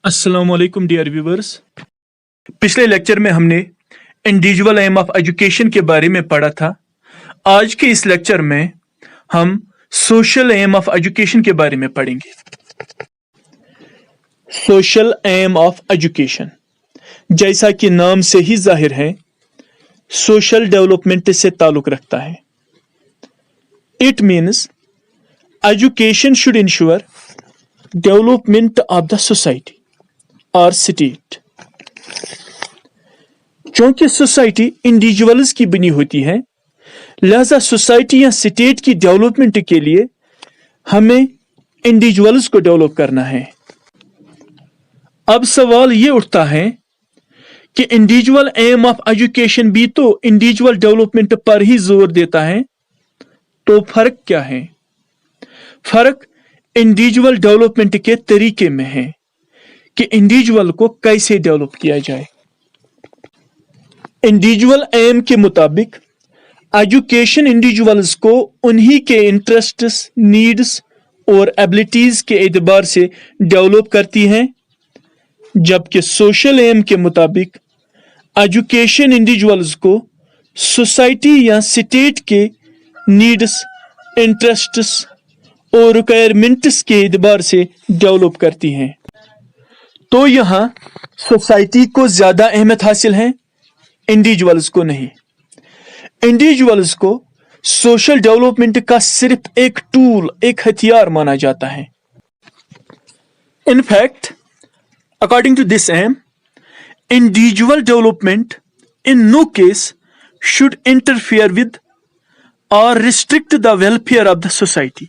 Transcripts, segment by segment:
अस्सलाम वालेकुम dear viewers. पिछले लेक्चर में हमने इंडिविजुअल एम ऑफ एजुकेशन के बारे में पढ़ा था। आज के इस लेक्चर में हम सोशल एम ऑफ एजुकेशन के बारे में पढ़ेंगे। सोशल एम ऑफ एजुकेशन, जैसा कि नाम से ही जाहिर है, सोशल डेवलपमेंट से ताल्लुक रखता है। It means education should ensure development of the society और स्टेट। क्योंकि सोसाइटी इंडिविजुअल्स की बनी होती है, लिहाजा सोसाइटी या स्टेट की डेवलपमेंट के लिए हमें इंडिविजुअल्स को डेवलप करना है। अब सवाल ये उठता है कि इंडिविजुअल एम ऑफ एजुकेशन भी तो इंडिविजुअल डेवलपमेंट पर ही जोर देता है, तो फर्क क्या है? फर्क इंडिविजुअल डेवलपमेंट के तरीके में है कि इंडिविजुअल को कैसे डेवलप किया जाए। इंडिविजुअल एम के मुताबिक एजुकेशन इंडिविजुअल्स को उन्हीं के इंटरेस्ट्स, नीड्स और एबिलिटीज के एतबार से डेवलप करती है, जबकि सोशल एम के मुताबिक एजुकेशन इंडिविजुअल्स को सोसाइटी या स्टेट के नीड्स, इंटरेस्ट्स और रिक्वायरमेंट्स के एतबार से डेवलप करती हैं। तो यहाँ सोसाइटी को ज्यादा अहमियत हासिल है, इंडिविजुअल्स को नहीं। इंडिविजुअल्स को सोशल डेवलपमेंट का सिर्फ एक टूल, एक हथियार माना जाता है। In fact, according to this aim, individual development in no case should interfere with or restrict the welfare of the society.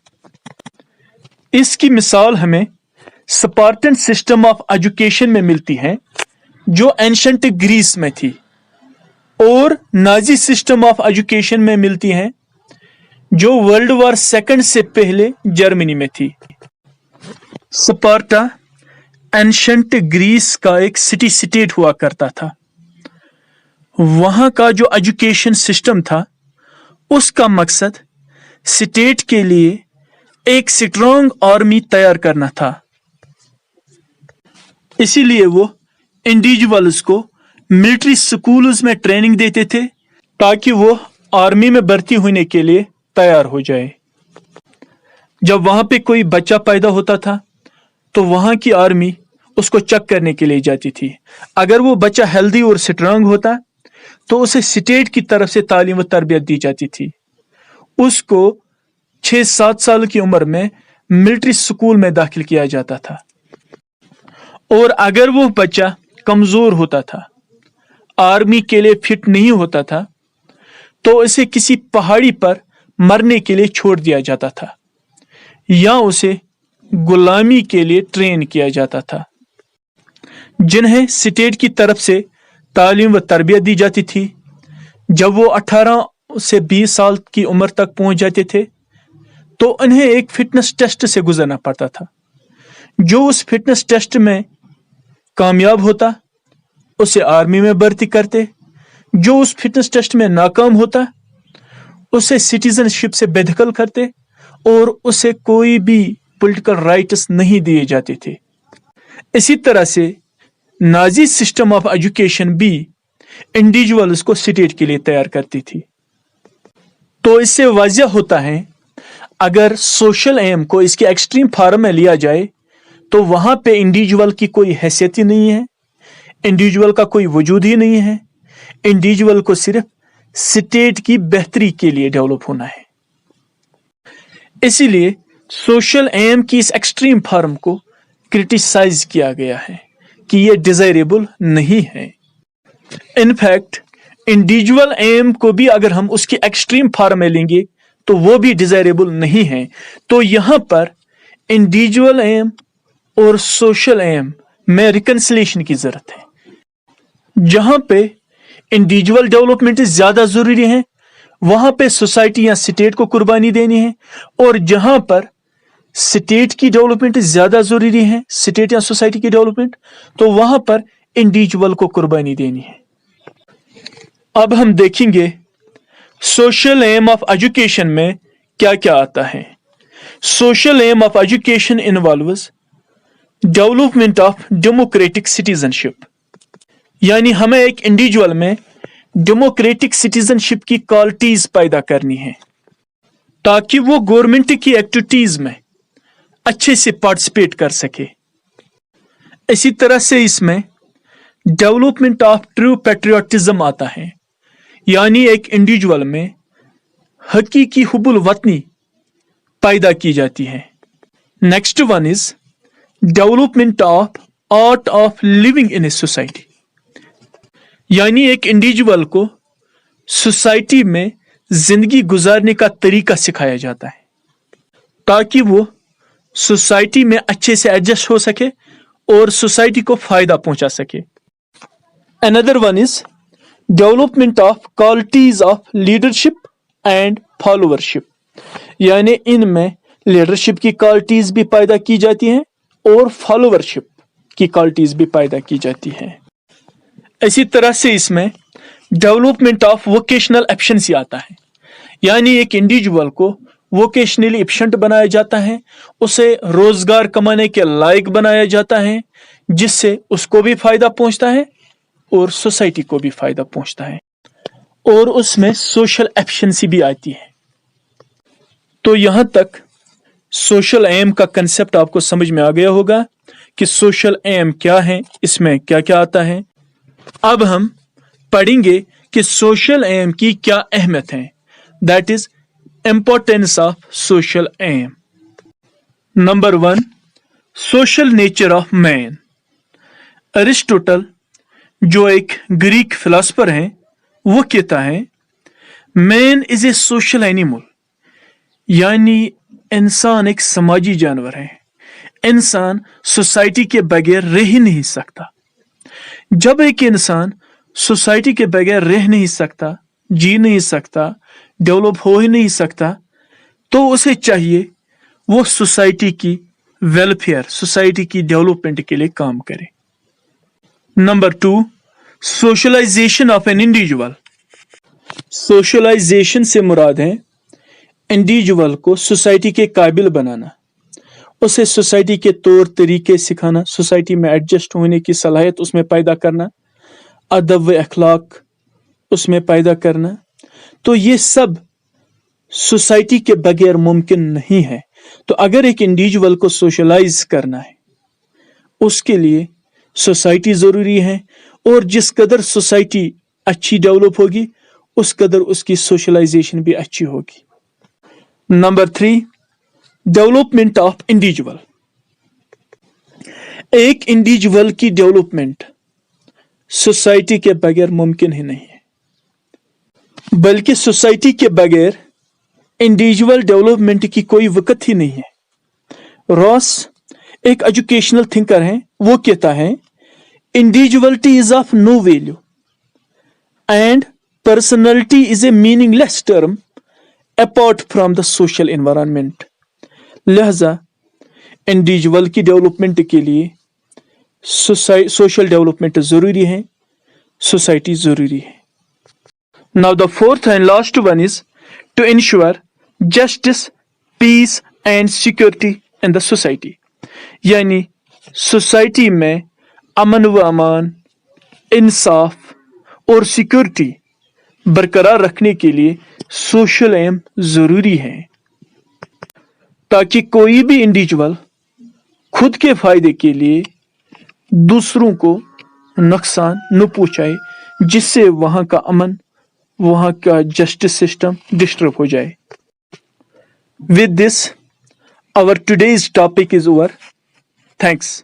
इसकी मिसाल हमें स्पार्टन सिस्टम ऑफ एजुकेशन में मिलती है, जो एंशंट ग्रीस में थी, और नाजी सिस्टम ऑफ एजुकेशन में मिलती है, जो वर्ल्ड वॉर सेकंड से पहले जर्मनी में थी। स्पार्टा एंशंट ग्रीस का एक सिटी स्टेट हुआ करता था। वहां का जो एजुकेशन सिस्टम था, उसका मकसद स्टेट के लिए एक स्ट्रॉन्ग आर्मी तैयार करना था। इसीलिए वो इंडिविजुअल्स को मिलिट्री स्कूल्स में ट्रेनिंग देते थे, ताकि वो आर्मी में भर्ती होने के लिए तैयार हो जाए। जब वहां पे कोई बच्चा पैदा होता था, तो वहां की आर्मी उसको चेक करने के लिए जाती थी। अगर वो बच्चा हेल्दी और स्ट्रांग होता, तो उसे स्टेट की तरफ से तालीम व तरबियत दी जाती थी। उसको 6-7 साल की उम्र में मिलिट्री स्कूल में दाखिल किया जाता था। और अगर वो बच्चा कमजोर होता था, आर्मी के लिए फिट नहीं होता था, तो इसे किसी पहाड़ी पर मरने के लिए छोड़ दिया जाता था, या उसे गुलामी के लिए ट्रेन किया जाता था। जिन्हें स्टेट की तरफ से तालीम व तरबियत दी जाती थी, जब वो 18 से 20 साल की उम्र तक पहुंच जाते थे, तो उन्हें एक फिटनेस टेस्ट से गुजरना पड़ता था। जो उस फिटनेस टेस्ट में कामयाब होता, उसे आर्मी में भर्ती करते। जो उस फिटनेस टेस्ट में नाकाम होता, उसे सिटीजनशिप से बेदखल करते और उसे कोई भी पॉलिटिकल राइट्स नहीं दिए जाते थे। इसी तरह से नाजी सिस्टम ऑफ एजुकेशन भी इंडिविजुअल्स को स्टेट के लिए तैयार करती थी। तो इससे वाज़िह होता है, अगर सोशल एम को इसके एक्सट्रीम फॉर्म में लिया जाए, तो वहां पे इंडिविजुअल की कोई हैसियत ही नहीं है, इंडिविजुअल का कोई वजूद ही नहीं है। इंडिविजुअल को सिर्फ स्टेट की बेहतरी के लिए डेवलप होना है। इसीलिए सोशल एम की इस एक्सट्रीम फॉर्म को क्रिटिसाइज किया गया है कि यह डिजायरेबल नहीं है। इनफैक्ट इंडिविजुअल एम को भी अगर हम उसकी एक्सट्रीम फॉर्म में लेंगे, तो वो भी डिजायरेबल नहीं है। तो यहां पर इंडिविजुअल एम और सोशल एम में रिकंसिलिएशन की जरूरत है। जहां पे इंडिविजुअल डेवलपमेंट ज्यादा जरूरी है, वहां पे सोसाइटी या स्टेट को कुर्बानी देनी है, और जहां पर स्टेट की डेवलपमेंट ज्यादा जरूरी है, स्टेट या सोसाइटी की डेवलपमेंट, तो वहां पर इंडिविजुअल को कुर्बानी देनी है। अब हम देखेंगे सोशल एम ऑफ एजुकेशन में क्या क्या आता है। Social aim of education involves development of democratic citizenship, यानी हमें एक इंडिविजुअल में डेमोक्रेटिक सिटीजनशिप की क्वालिटीज पैदा करनी है ताकि वो गवर्नमेंट की एक्टिविटीज में अच्छे से पार्टिसिपेट कर सके। इसी तरह से इसमें डेवलपमेंट ऑफ ट्रू पैट्रियोटिज्म आता है, यानी एक इंडिविजुअल में हकीकी हुब्बुल वतनी पैदा की जाती है। Next one is development of art of living in a society, यानी एक इंडिविजुअल को सोसाइटी में जिंदगी गुजारने का तरीका सिखाया जाता है ताकि वो सोसाइटी में अच्छे से एडजस्ट हो सके और सोसाइटी को फायदा पहुंचा सके। Another one is development of qualities of leadership and followership, यानी इनमें लीडरशिप की क्वालिटीज भी पैदा की जाती हैं और फॉलोअरशिप की क्वालिटीज भी पैदा की जाती हैं। इसी तरह से इसमें डेवलपमेंट ऑफ वोकेशनल एफिशिएंसी आता है, यानी एक इंडिविजुअल को वोकेशनली एफिशिएंट बनाया जाता है, उसे रोजगार कमाने के लायक बनाया जाता है, जिससे उसको भी फायदा पहुंचता है और सोसाइटी को भी फायदा पहुंचता है, और उसमें सोशल एफिशिएंसी भी आती है। तो यहां तक सोशल एम का कंसेप्ट आपको समझ में आ गया होगा कि सोशल एम क्या है, इसमें क्या क्या आता है। अब हम पढ़ेंगे कि सोशल एम की क्या अहमियत है, that is importance of social एम। Number 1, social nature of man. Aristotle जो एक ग्रीक फिलोसफर हैं, वो कहता है man is a social animal, यानी इंसान एक समाजी जानवर है। इंसान सोसाइटी के बगैर रह ही नहीं सकता। जब एक इंसान सोसाइटी के बगैर रह नहीं सकता, जी नहीं सकता, डेवलप हो ही नहीं सकता, तो उसे चाहिए वो सोसाइटी की वेलफेयर, सोसाइटी की डेवलपमेंट के लिए काम करे। Number 2, socialization of an individual. Socialization से मुराद है इंडिविजुअल को सोसाइटी के काबिल बनाना, उसे सोसाइटी के तौर तरीके सिखाना, सोसाइटी में एडजस्ट होने की सलाहियत उसमें पैदा करना, अदब व अखलाक उसमें पैदा करना। तो ये सब सोसाइटी के बगैर मुमकिन नहीं है। तो अगर एक इंडिविजुअल को सोशलाइज करना है, उसके लिए सोसाइटी जरूरी है, और जिस कदर सोसाइटी अच्छी डेवलप होगी उस कदर उसकी सोशलाइजेशन भी अच्छी होगी। Number 3, development of individual. एक इंडिविजुअल की डेवलपमेंट सोसाइटी के बगैर मुमकिन ही नहीं है, बल्कि सोसाइटी के बगैर इंडिविजुअल डेवलपमेंट की कोई वक़्त ही नहीं है। रॉस एक एजुकेशनल थिंकर है, वो कहता है individuality is of no value and personality is a meaningless term apart from the social environment. लिहाजा इंडिविजुअल की डेवलपमेंट के लिए सोशल डेवलपमेंट जरूरी है, सोसाइटी जरूरी है। Now the fourth and last one is to ensure justice, peace and security in the society, यानी society में अमन व अमान, इंसाफ और सिक्योरिटी बरकरार रखने के लिए सोशल एम जरूरी है, ताकि कोई भी इंडिविजुअल खुद के फायदे के लिए दूसरों को नुकसान न पहुंचाए, जिससे वहां का अमन, वहां का जस्टिस सिस्टम डिस्टर्ब हो जाए। With this our today's topic is over. Thanks.